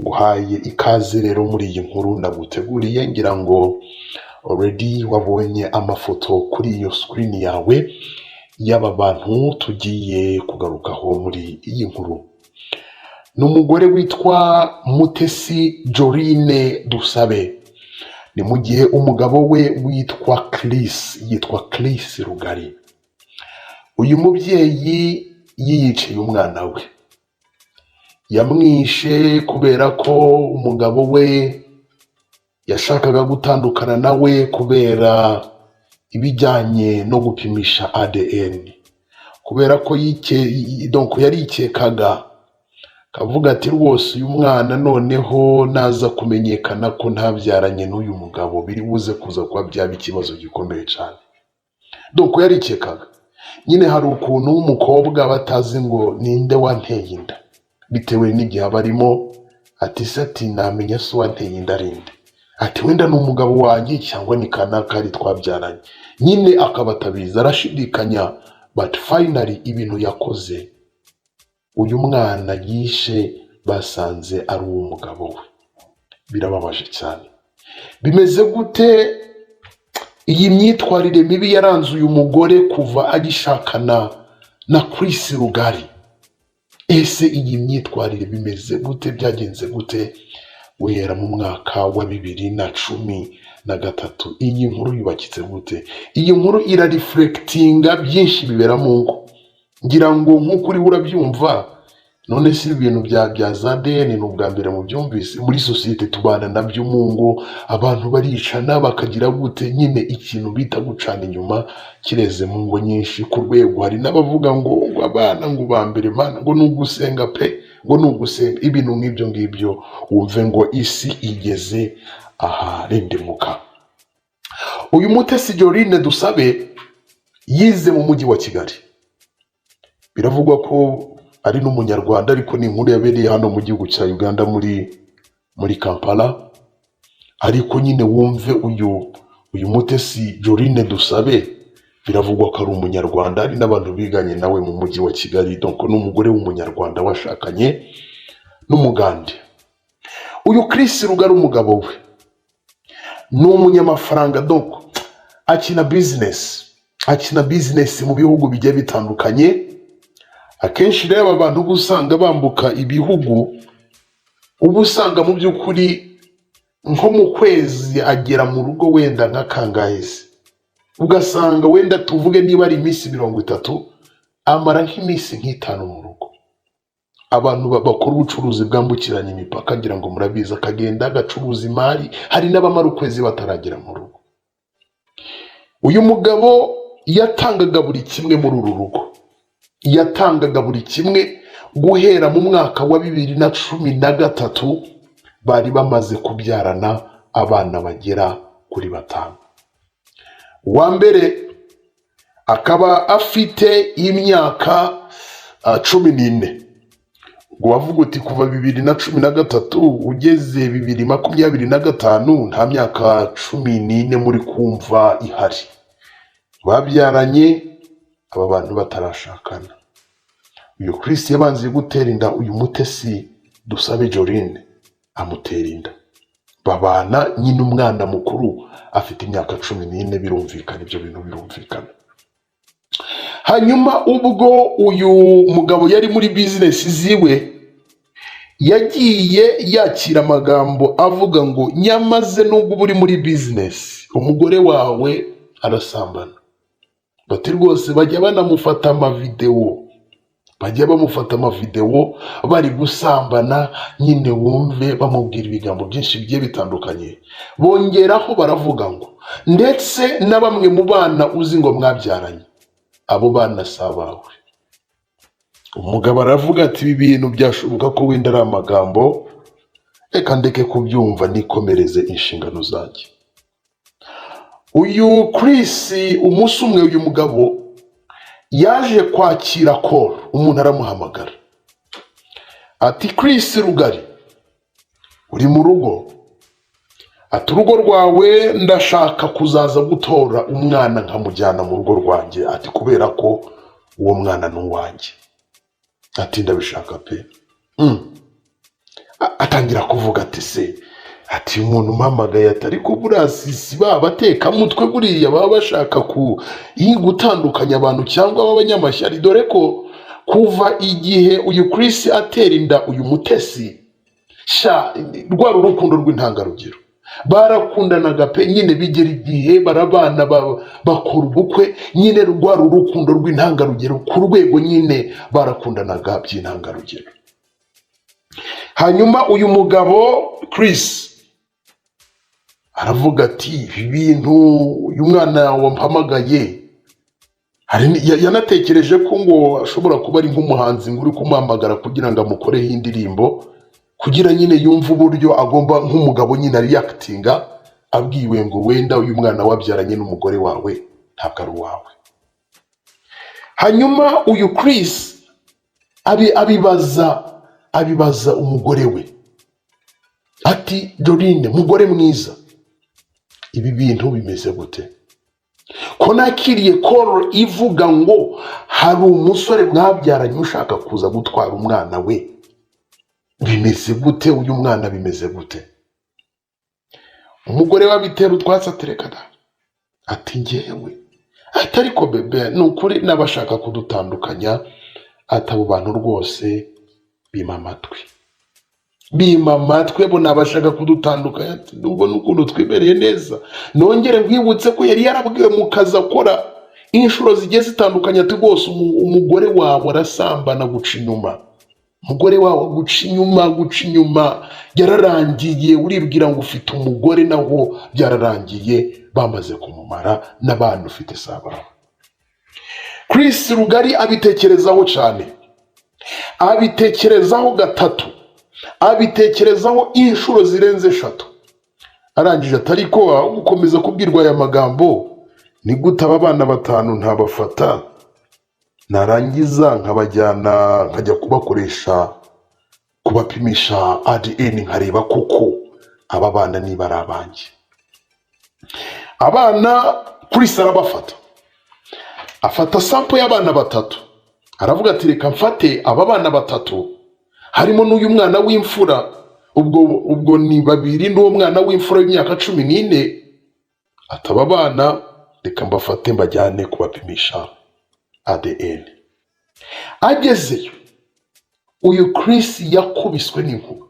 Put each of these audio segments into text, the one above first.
nguhaye ikaze rero muri iyi nkuru naguteguriye, ngira ngo already wabonye amafoto kuri iyo screen yawe y'aba bantu tugiye kugarukaho muri iyi nkuru. Ni umugore witwa Mutesi Jorine Dusabe, ni mu gihe umugabo we yitwa Chris Rugari. Uyu mubyeyi yiyiciye umwana we, yamwishe kubera ko umugabo we yashakaga gutandukana nawe kubera ibijyanye no gupimisha ADN, kubera ko yarikekaga kavuga ati rwose uyu mwana noneho naza kumenyekana ko ntabyaranye n'uyu mugabo biri buze kuza kuba byaba ikibazo gikomeye cyane. Donc yarikekaga nyine hari ukuntu umukobwa batazi ngo ninde wanteye inda bitewe n'igihe abarimo, ati sati namenya se wanteye inda rinde, ati wenda ni umugabo wanjye cyangwa ni kanaka ari twabyaranye, nyine akabatabiza arashidikanya. But finally ibintu yakoze, uyu mwana yishe basanze ari uw'umugabo we. Birababaje cyane. Bimeze gute iyi myitwarire mibi yaranze uyu mugore kuva agishakana na Chris Rugari? Ese iyi myitwarire bimeze gute, byagenze gute guhera mu mwaka wa 2013? Iyi nkuru yubakitse gute? Iyi nkuru irareflectinga byinshi bibera mu ngo, ngira ngo nk'ukuri urabyumva. None si ibintu bya za DN ni ubwa mbere mu byumvise muri societe tubana nabyo mu ngo, abantu baricana bakagira gute, nyine ikintu bita gucana inyuma kireze mu ngo nyinshi ku rwego hari n'abavuga ngo abana ngo bambere mana ngo nugusenga pe, ngo nugusenga ibintu nk'ibyo ngibyo, wumve ngo isi igeze aha rendemuka. Uyu Mutesi Jorine Dusabe yize mu mujyi wa Kigali, biravugwa ko ari n'umunyarwanda, ariko ni inkuru yabereye hano mu gihugu cya Uganda muri Kampala. Ariko nyine wumve uyu Mutesi Jorine Dusabe biravugwa ko ari umunyarwanda, ari n'abantu biganye nawe mu mujyi wa Kigali. Donc n'umugore w'umunyarwanda washakanye n'umugande. Uyu Chris Rugari umugabo we ni umunyamafaranga, donc akina business mu bihugu bigiye bitandukanye. Akenshi rero abantu usanga bambuka ibihugu, ubu usanga mu by'ukuri nko mu kwezi agera mu rugo wenda nka kangahezi, ugasanga wenda tuvuge niba ari iminsi 30 amara nk'iminsi nk'itanu mu rugo. Abantu bakora ubucuruzi bwambukiranya imipaka, ngira ngo murabizi, akagenda agacuruza imari, hari n'abamara ukwezi bataragera mu rugo. Uyu mugabo yatangaga buri kimwe muri uru rugo, yatangaga buri kimwe. Guhera mu mwaka wa 2013 bari bamaze kubyarana abana bagera kuri 5. Uwa mbere akaba afite imyaka 14. Ngo wavuga uti kuva 2013 ugeze 2025 nta myaka 14 muri kumva ihari. Babyaranye aba bantu batarashakana. Uyu Chris yabanze gutera inda uyu Mutesi Dusabe Jorine, amutera inda, babana nyine umwana mukuru afite imyaka 14. Birumvikana, ibyo bintu birumvikana. Hanyuma ubwo uyu mugabo yari muri business ziwe, yagiye yakira amagambo avuga ngo nyamaze nubwo buri muri business umugore wawe arasambana. Bati rwose bajya banamufata amavideo, bari gusambana, nyine wumve bamubwira ibigambo byinshi bigiye bitandukanye. Bongeraho baravuga ngo ndetse na bamwe mu bana uzi ngo mwabyaranye, abo bana sabawe. Umugabo aravuga ati ibi bintu byashoboka ko wenda ari amagambo, reka ndeke kubyumva nikomereze inshingano zanjye. Uyu Chris umunsi umwe uyu mugabo yaje kwakira call, umuntu aramuhamagara ati Chris Rugari uri mu rugo? Ati urugo rwawe ndashaka kuzaza gutora umwana nkamujyana mu rugo rwanjye, ati kubera ko uwo mwana n'uwanjye. Ati ndabishaka pe. atangira kuvuga ati se, ati umuntu umpamagaye atari ko buriya si ba batekamutwe buriya baba bashaka gutandukanya abantu cyangwa b'abanyamashyari, dore ko kuva igihe uyu Chris atera inda uyu Mutesi rwa rukundo rw'intangarugero, barakundanaga pe, nyine bigera igihe barabana bakora ubukwe, nyine rwa rukundo rw'intangarugero ku rwego nyine barakundanaga by'intangarugero. Hanyuma uyu mugabo Chris aravuga ati ibi bintu uyu mwana wampamagaye, yanatekereje ko ngo ashobora kuba ari nk'umuhanzi ngo uri kumuhamagara kugira ngo amukoreho indirimbo, kugira nyine yumve uburyo agomba nk'umugabo nyine reactinga, abwiwe ngo wenda uyu mwana wabyaranye n'umugore wawe ntabwo ari uwawe. Hanyuma uyu Chris abibaza umugore we ati, Dorine mugore mwiza, ibi bintu bimeze gute? Ko nakiriye call ivuga ngo hari umusore mwabyaranye ushaka kuza gutwara umwana we, bimeze gute? Uyu mwana bimeze gute? Umugore wabitera utwatsi aterekana ati, ngewe atari ko bebe, ni ukuri n'abashaka kudutandukanya, atabo bantu rwose bima amatwi bo nabashaka kudutandukanya, ubwo n'ukuntu twibereye neza. Nongere nkwibutse ko yari yarabwiwe mu kazi akora inshuro zigiye zitandukanye ati rwose umugore wawe arasambana guca inyuma, umugore wawe guca inyuma yararangiye, uribwira ngo ufite umugore naho byararangiye, bamaze kumumara n'abantu ufite sabaho. Chris Rugari abitekerezaho cyane, abitekerezaho gatatu, abitekerezaho inshuro zirenze 3, arangije atari ko gukomeza kubwirwa aya magambo, ni gute aba bana 5 ntabafata narangiza nkabajyana nkajya kubakoresha kubapimisha ADN nkareba kuko aba bana niba ari abanjye. Abana Chris arabafata, afata sample y'abana 3, aravuga ati reka mfate aba bana 3 harimo n'uyu mwana w'imfura, ubwo ni 2 n'uwo mwana w'imfura y'imyaka 14, ataba bana reka mbafate mbajyane kubapimisha ADN. Agezeyo uyu Chris yakubiswe n'inkuba,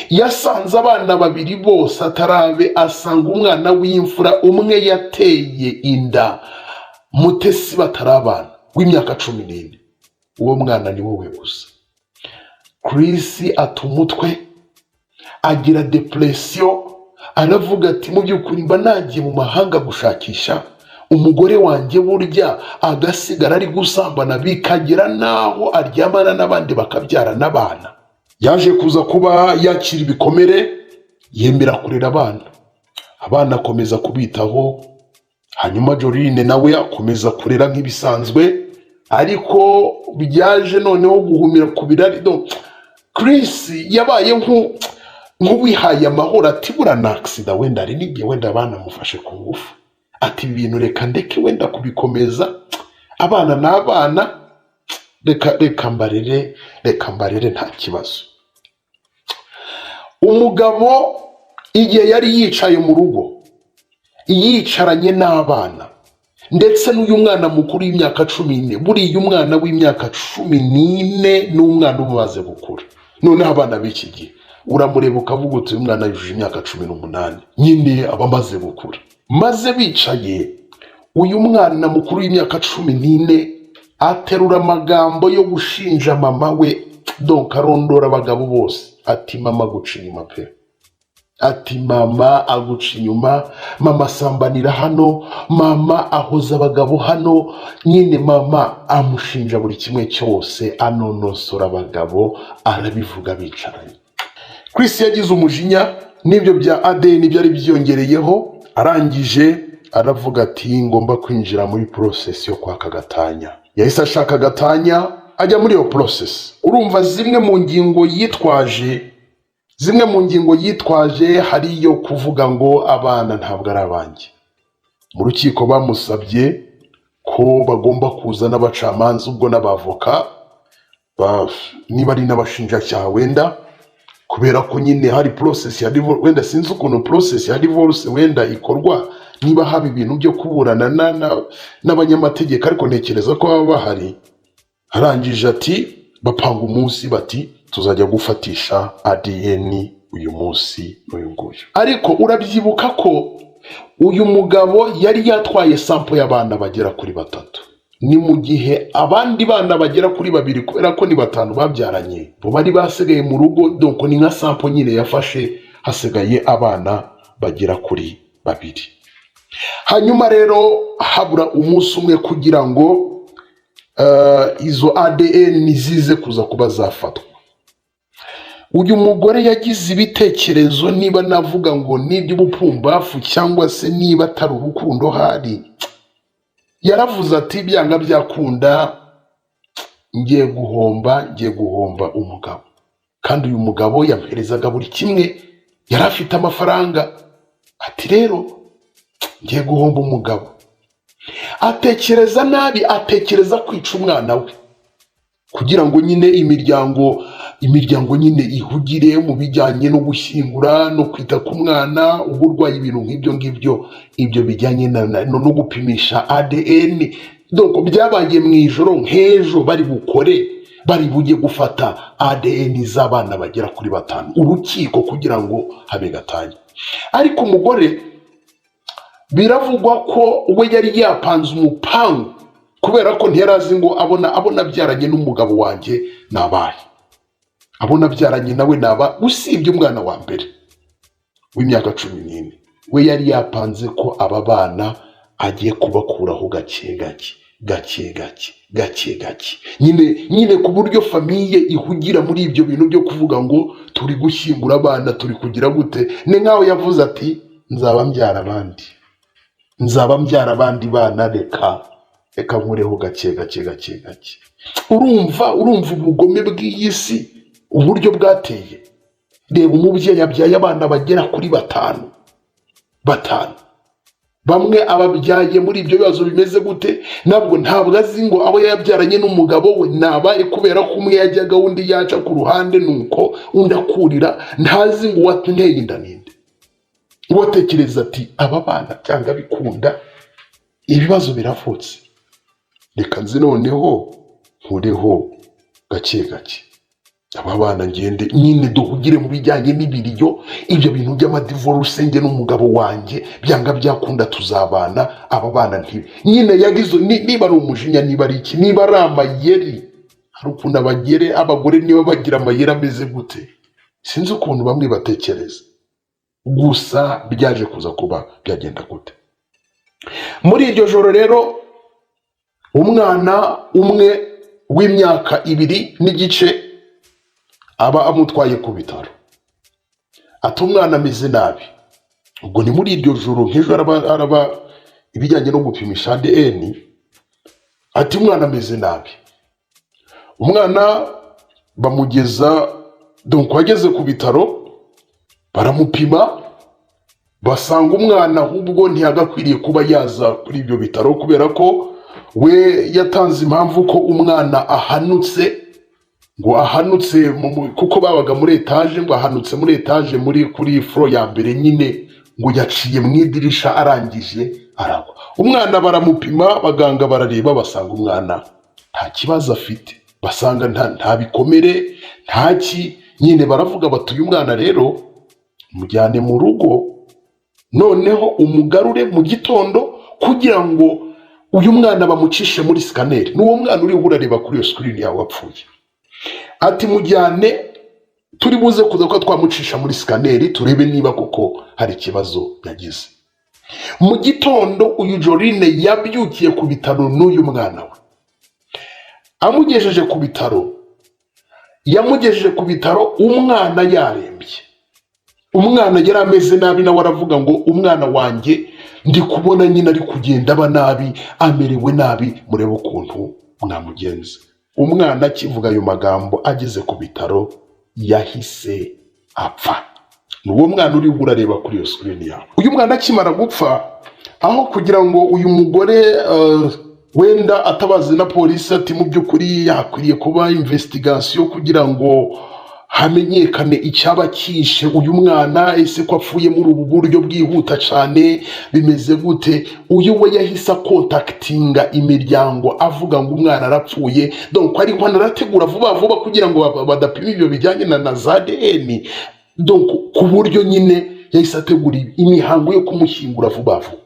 yasanze abana 2 bose atarabe, asanga umwana w'imfura umwe yateye inda Mutesi batarabana w'imyaka 14, uwo mwana ni wowe gusa. Chris atumutwe agira depression, aravuga ati mu by'ukuri mba nagiye mu mahanga gushakisha umugore wanjye, burya agasigara ari gusambana bikagera naho aryamana n'abandi bakabyara n'abana. Yaje kuza kuba yakira ibikomere, yemera kurera abana akomeza kubitaho. Hanyuma Dorine nawe akomeza kurera nk'ibisanzwe, ariko byaje noneho guhumira ku birari. Chris yabaye nk'uwihaye amahoro, ati bura na accident wenda ari n'igihe wenda abana mufashe ku ngufu, ati ibintu reka ndeke wenda kubikomeza, abana n'abana reka mbarere nta kibazo. Umugabo igihe yari yicaye mu rugo yicaranye n'abana ndetse n'uyu mwana mukuru y'imyaka 14, buriya umwana w'imyaka 14 n'umwana umaze gukura, none abana b'iki gihe uramureba ukavuga uti uyu mwana yujuje imyaka 18, nyine abamaze gukura. Maze bicaye, uyu mwana mukuru y'imyaka 14 aterura amagambo yo gushinja mama we, donc arondora abagabo bose ati mama guca inyuma pe, ati mama aguca inyuma, mama asambanira hano, mama ahoza abagabo hano, nyine mama amushinja buri kimwe cyose, anonosora abagabo, arabivuga bicaranye. Chris yagize umujinya n'ibyo bya ADN byari byiyongereyeho, arangije aravuga ati ngomba kwinjira muri process yo kwaka gatanya. Yahise ashaka gatanya ajya muri iyo process. Urumva zimwe mu ngingo yitwaje hariyo kuvuga ngo abana ntabwo ari abanjye. Mu rukiko bamusabye ko bagomba kuza n'abacamanza ubwo n'abavoka niba ari n'abashinjacyaha wenda kubera ko nyine hari process ya divorce, wenda sinzi ukuntu process ya divorce wenda ikorwa, niba haba ibintu byo kuburana n'abanyamategeko, ariko ntekereza ko baba bahari. Arangije ati bapanga umunsi bati tuzajya gufatisha ADN uyu munsi n'uyu nguyu. Ariko urabyibuka ko uyu mugabo yari yatwaye sample y'abana bagera kuri 3, ni mu gihe abandi bana bagera kuri 2 kubera ko ni 5 babyaranye bo bari basigaye mu rugo, donc ni nka sample nyine yafashe, hasigaye abana bagera kuri 2. Hanyuma rero habura umunsi umwe kugira ngo izo ADN zize kuza kuba zafatwa. Uyu mugore yagize ibitekerezo, niba navuga ngo n'iby'ubupumbafu cyangwa se niba atari urukundo hari, yaravuze ati byanga byakunda ngiye guhomba umugabo. Kandi uyu mugabo yamperezaga buri kimwe, yari afite amafaranga. Ati rero ngiye guhomba umugabo. Atekereza nabi, atekereza kwica umwana we kugira ngo nyine imiryango nyine ihugire mu bijyanye no gushyingura no kwita ku mwana, uburwayi, ibintu nk'ibyo ngibyo, ibyo bijyanye no gupimisha ADN. Donc byabaye mu ijoro nk'ejo bari bujye gufata ADN z'abana bagera kuri 5 urukiko kugira ngo habe gatanya. Ariko umugore biravugwa ko we yari yapanze umupangu, kubera ko ntiyarazi ngo abona byaranye n'umugabo wanjye nabaye, abona byaranye nawe naba, usibye umwana wa mbere w'imyaka 14, we yari yapanze ko aba bana agiye kubakuraho gake gake, nyine ku buryo famiye ihugira muri ibyo bintu byo kuvuga ngo turi gushyingura abana, turi kugira gute. Ni nkaho yavuze ati nzaba mbyara abandi bana, reka nkureho gake. Urumva ubugome bw'iyi si uburyo bwateye. Reba umubyeyi yabyaye abana bagera kuri 5, bamwe ababyaye muri ibyo bibazo bimeze gute, ntabwo azi ngo abo yabyaranye n'umugabo we nabaye, kubera ko umwe yajyaga undi yaca ku ruhande, nuko undi akurira, ntazi ngo wateye inda ninde. Watekereza ati aba bana cyangwa bikunda ibibazo biravutse, reka nzi noneho nkureho gake. Aba bana ngende nyine duhugire mu bijyanye n'ibiryo, ibyo bintu by'amadivorce nge n'umugabo wanjye byanga byakunda tuzabana. Aba bana ntibe nyine yagize, niba ari umujinya, niba ari iki, niba ari amayeri, hari ukuntu abagore niba bagira amayeri ameze gute, sinzi ukuntu bamwe batekereza. Gusa byaje kuza kuba byagenda gute. Muri iryo joro rero umwana umwe w'imyaka 2 n'igice aba amutwaye ku bitaro. Ati umwana ameze nabi. Ubwo ni muri iryo joro nk'ejo araba ibijyanye no gupimisha ADN. Ati umwana ameze nabi. Umwana bamugeza, donc wageze ku bitaro, baramupima, basanga umwana ahubwo ntiyagakwiriye kuba yaza kuri ibyo bitaro, kubera ko we yatanze impamvu ko umwana ahanutse, ngo ahanutse kuko babaga muri etage, ngo ahanutse muri etage kuri floor ya mbere, nyine ngo yaciye mu idirisha arangije aragwa. Umwana baramupima, abaganga barareba, basanga umwana nta kibazo afite, basanga nta bikomere, ntaki. Nyine baravuga bati uyu mwana rero mujyane mu rugo, noneho umugarure mu gitondo kugira ngo uyu mwana bamucishe muri scanner. N'uwo mwana uri urareba kuri iyo screen yawe wapfuye. Ati mujyane, turi buze kuza ko twamucisha muri scanner turebe niba koko hari ikibazo yagize. Mu gitondo uyu Jorine yabyukiye ku bitaro n'uyu mwana we. Yamugejeje ku bitaro umwana yarembye. Umwana yari ameze nabi, nawe aravuga ngo umwana wanjye ndi kubona nyine ari kugenda aba nabi, amerewe nabi, murebe ukuntu mwamugenza. Umwana akivuga ayo magambo ageze ku bitaro yahise apfa. N'uwo mwana uri urareba kuri iyo screen yawe. Uyu mwana akimara gupfa, aho kugira ngo uyu mugore wenda atabaze na polisi ati mu by'ukuri yakwiriye kuba investigation kugira ngo hamenyekane icyaba kishe uyu mwana, ese ko apfuye muri ubu buryo bwihuta cyane, bimeze gute. Uyu we yahise kontaktinga imiryango avuga ngo umwana arapfuye, donc ariko anarategura vuba vuba kugira ngo badapima ibyo bijyanye na za ADN, donc ku buryo nyine yahise ategura imihango yo kumushyingura vuba vuba.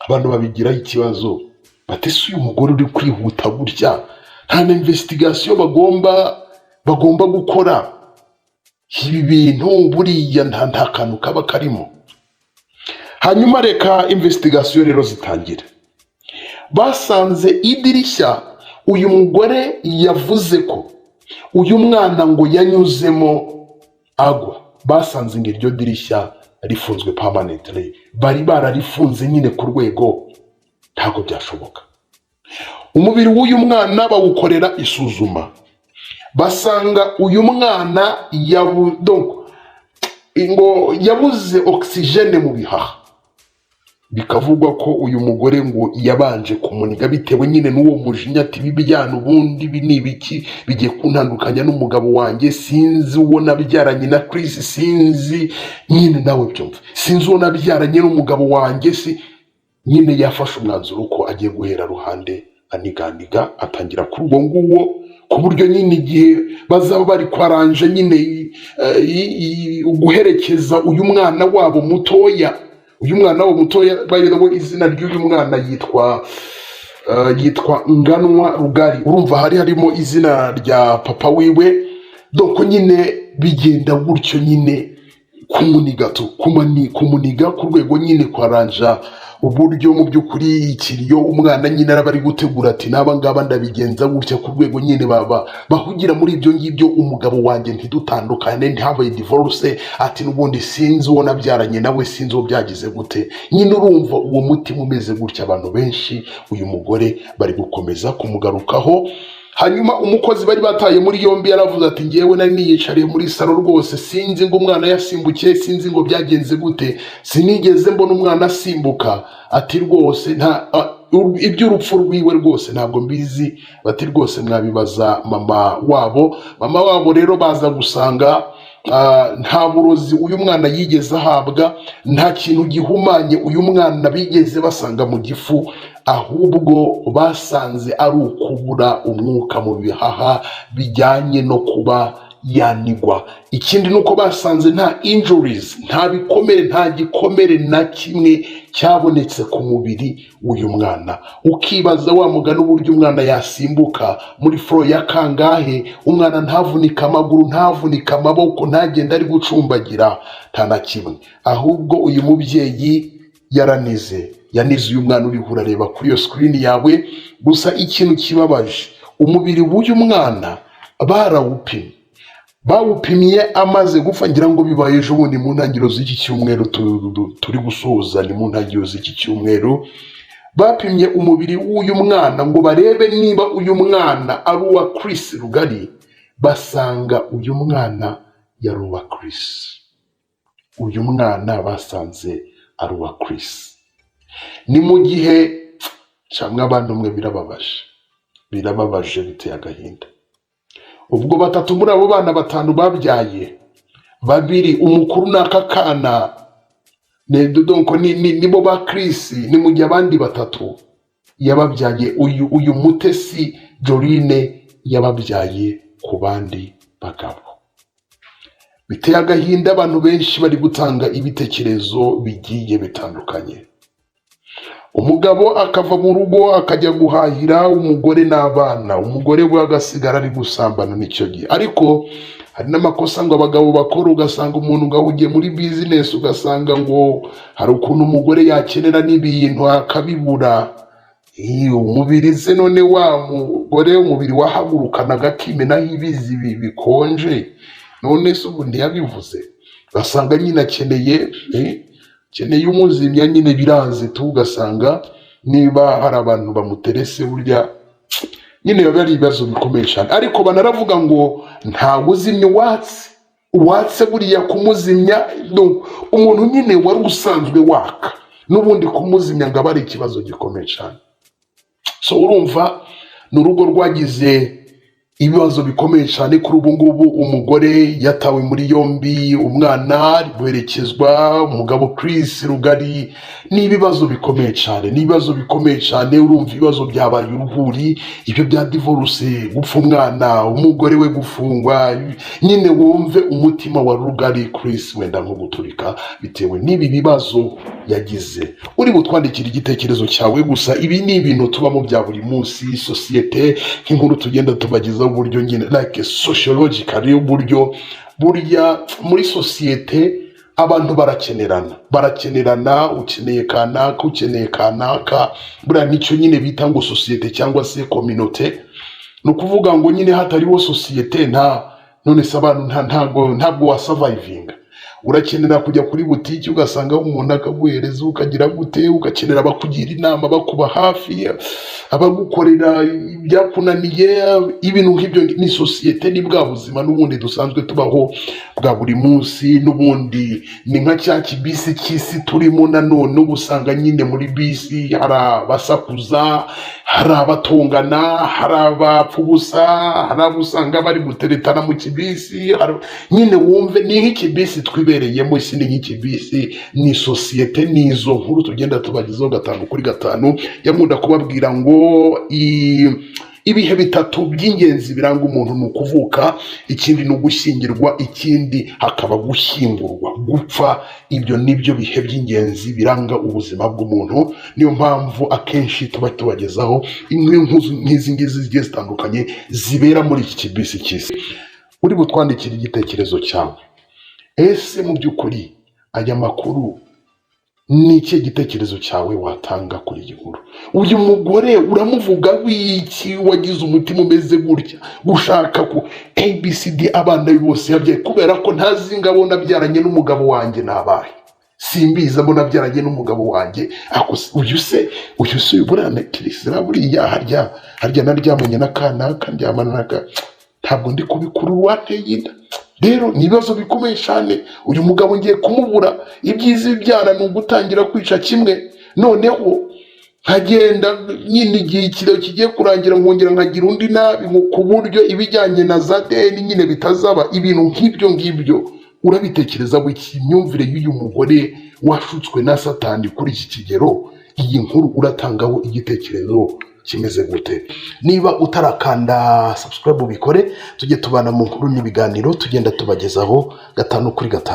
Abantu babigiraho ikibazo bati se uyu mugore uri kwihuta gutya nta na investigation bagomba gukora, ibi bintu buriya nta kantu kaba karimo. Hanyuma reka investigation rero zitangire. Basanze idirishya uyu mugore yavuze ko uyu mwana ngo yanyuzemo agwa, basanze ngo iryo dirishya rifunzwe permanently, bari bararifunze nyine ku rwego ntabwo byashoboka. Umubiri w'uyu mwana bawukorera isuzuma, basanga uyu mwana yabuze oxygene mu bihaha, bikavugwa ko uyu mugore ngo yabanje kumuniga bitewe nyine n'uwo mujinya, ati bibijyana ubundi ni ibiki bigiye kuntandukanya n'umugabo wanjye, sinzi uwo nabyaranye na Chris, sinzi nyine nawe byumva, sinzi uwo nabyaranye n'umugabo wanjye, si nyine yafashe umwanzuro ko agiye guhera ruhande aniganiga, atangira kuri ubwo nguwo, ku buryo nyine igihe bazaba bari kwaranje nyine guherekeza uyu mwana wabo mutoya. Uyu mwana wabo mutoya bayiraho izina ry'uyu mwana yitwa Nganwa Rugari, urumva harimo izina rya papa wiwe, donc nyine bigenda gutyo nyine kumuniga ku rwego nyine kwaranja uburyo mu by'ukuri ikiriyo umwana nyine araba ari gutegura ati naba ngaba ndabigenza gutya, ku rwego nyine bahugira muri ibyo ngibyo, umugabo wanjye ntidutandukane, ntihabaye divorce, ati n'ubundi sinzi uwo nabyaranye nawe, sinzi uwo byagize gute. Nyine urumva uwo mutima umeze gutya, abantu benshi uyu mugore bari gukomeza kumugarukaho. Hanyuma umukozi bari bataye muri yombi yaravuze ati ngewe nari niyicariye muri salo rwose, sinzi ngo umwana yasimbukiye, sinzi ngo byagenze gute, sinigeze mbona umwana asimbuka, ati rwose iby'urupfu rwiwe rwose ntabwo mbizi, bati rwose mwabibaza mama wabo rero baza gusanga nta burozi uyu mwana yigeze ahabwa, nta kintu gihumanye uyu mwana bigeze basanga mu gifu, ahubwo basanze ari ukubura umwuka mu bihaha bijyanye no kuba yanigwa. Ikindi nuko basanze nta injuries, nta bikomere, nta gikomere na kimwe cyabonetse ku mubiri w'uyu mwana. Ukibaza wa mugani uburyo umwana yasimbuka muri floor ya kangahe, umwana ntavunika amaguru, ntavunika amaboko, ntagenda ari gucumbagira, nta na kimwe. Ahubwo uyu mubyeyi yanize uyu mwana uri urareba kuri iyo screen yawe. Gusa ikintu kibabaje, umubiri w'uyu mwana bawupimye amaze gupfa, ngira ngo bibaye ejo bundi mu ntangiriro z'iki cyumweru turi gusoza, ni mu ntangiriro z'iki cyumweru bapimye umubiri w'uyu mwana ngo barebe niba uyu mwana ari uwa Chris Rugari, basanga uyu mwana yari uwa Chris. Uyu mwana basanze ari uwa Chris. Ni mu gihe cyangwa abantu mwe birababaje biteye agahinda. Ubwo batatu muri abo bana batanu babyaye, babiri umukuru n'aka kana nibo ba Chris, ni mu gihe abandi batatu yababyaye uyu Mutesi Jorine yababyaye ku bandi bagabo. Biteye agahinda, abantu benshi bari gutanga ibitekerezo bigiye bitandukanye. Umugabo akava mu rugo akajya guhahira umugore n'abana, umugore we agasigara ari gusambana n'icyo gihe. Ariko hari n'amakosa ngo abagabo bakora, ugasanga umuntu ugahugiye muri business, ugasanga ngo hari ukuntu umugore yakenera n'ibintu akabibura. Umubiri se none wa mugore umubiri wahagurukanaga akimenaho ibizi bikonje, none se ubu ntiyabivuze, ugasanga nyine akeneye umuzimya, nyine biranze tu, ugasanga niba hari abantu bamuterese burya nyine biba ari ibibazo bikomeye cyane. Ariko banaravuga ngo nta uzimya uwatse buriya kumuzimya, umuntu nyine wari usanzwe waka n'ubundi kumuzimya ngo aba ari ikibazo gikomeye cyane. So urumva ni urugo rwagize ibibazo bikomeye cyane kuri ubu ngubu. Umugore yatawe muri yombi, umwana ari guherekezwa, umugabo Chris Rugari. Ni ibibazo bikomeye cyane, ni ibibazo bikomeye cyane. Urumva ibibazo byabaye uruhuri, ibyo bya divorce, gupfa umwana, umugore we gufungwa. Nyine wumve umutima wa Rugari Chris wenda nko guturika bitewe n'ibi bibazo yagize. Uri butwandikira igitekerezo cyawe, gusa ibi ni ibintu tubamo bya buri munsi, sosiyete nk'inkuru tugenda tubagezaho uburyo nyine like sociologically, uburyo burya muri sosiyete abantu barakenerana, ukeneye kanaka, ukeneye kanaka. Buriya nicyo nyine bita ngo sosiyete cyangwa se communauté. Ni ukuvuga ngo nyine hatariho sosiyete none se abantu ntabwo wasavayivinga. Urakenera kujya kuri butiki ugasanga umuntu akaguhereza, ukagira gute, ugakenera abakugira inama, bakuba hafi, abagukorera ibyakunaniye. Ibintu nk'ibyo ni sosiyete, ni bwa buzima n'ubundi dusanzwe tubaho bwa buri munsi. N'ubundi ni nka cya kibisi cy'isi turimo nanone, ubusanga nyine muri bisi hari abasakuza, hari abatongana, hari abapfa ubusa, hari abo usanga bari guteretana mu kibisi. Nyine wumve ni nk'ikibisi twibereyemo, isi ni nk'ikibisi, ni sosiyete. Nizo nkuru tugenda tubagezaho 5 kuri 5. Yakunda kubabwira ngo ibihe 3 by'ingenzi biranga umuntu ni ukuvuka, ikindi ni ugushyingirwa, ikindi hakaba gushyingurwa, gupfa. Ibyo nibyo bihe by'ingenzi biranga ubuzima bw'umuntu. Niyo mpamvu akenshi tuba tubagezaho inkuru nk'izi ngizi zigiye zitandukanye zibera muri iki kibisi cy'isi. Uri butwandikira igitekerezo cyawe, ese mu by'ukuri aya makuru ni iki gitekerezo cyawe watanga kuri iyi nkuru? Uyu mugore uramuvuga wiki, wagize umutima umeze gutya, gushaka ku ABCD abana be bose yabyaye, kubera ko ntazi ngo abona byaranye n'umugabo wanjye nabaye, simbiza mbona byaranye n'umugabo wanjye. Uyu se burana Kirisira buriya harya naryamanye n'akana kandyamana naka, ntabwo ndi kubikuru wateye inda. Rero ni ibibazo bikomeye cyane. Uyu mugabo ngiye kumubura, ibyiza ibyana ni ugutangira kwica kimwe, noneho nkagenda nyine igihe kigiye kurangira nkongera nkagira undi nabi, ku buryo ibijyanye na za deni nyine bitazaba. Ibintu nk'ibyo ngibyo urabitekereza wiki? Imyumvire y'uyu mugore washutswe na Satani kuri iki kigero, iyi nkuru uratangaho igitekerezo kimeze gute? Niba utarakanda subscribe ubikore, tujye tubana mu nkuru n'ibiganiro tugenda tubagezaho 5 kuri 5.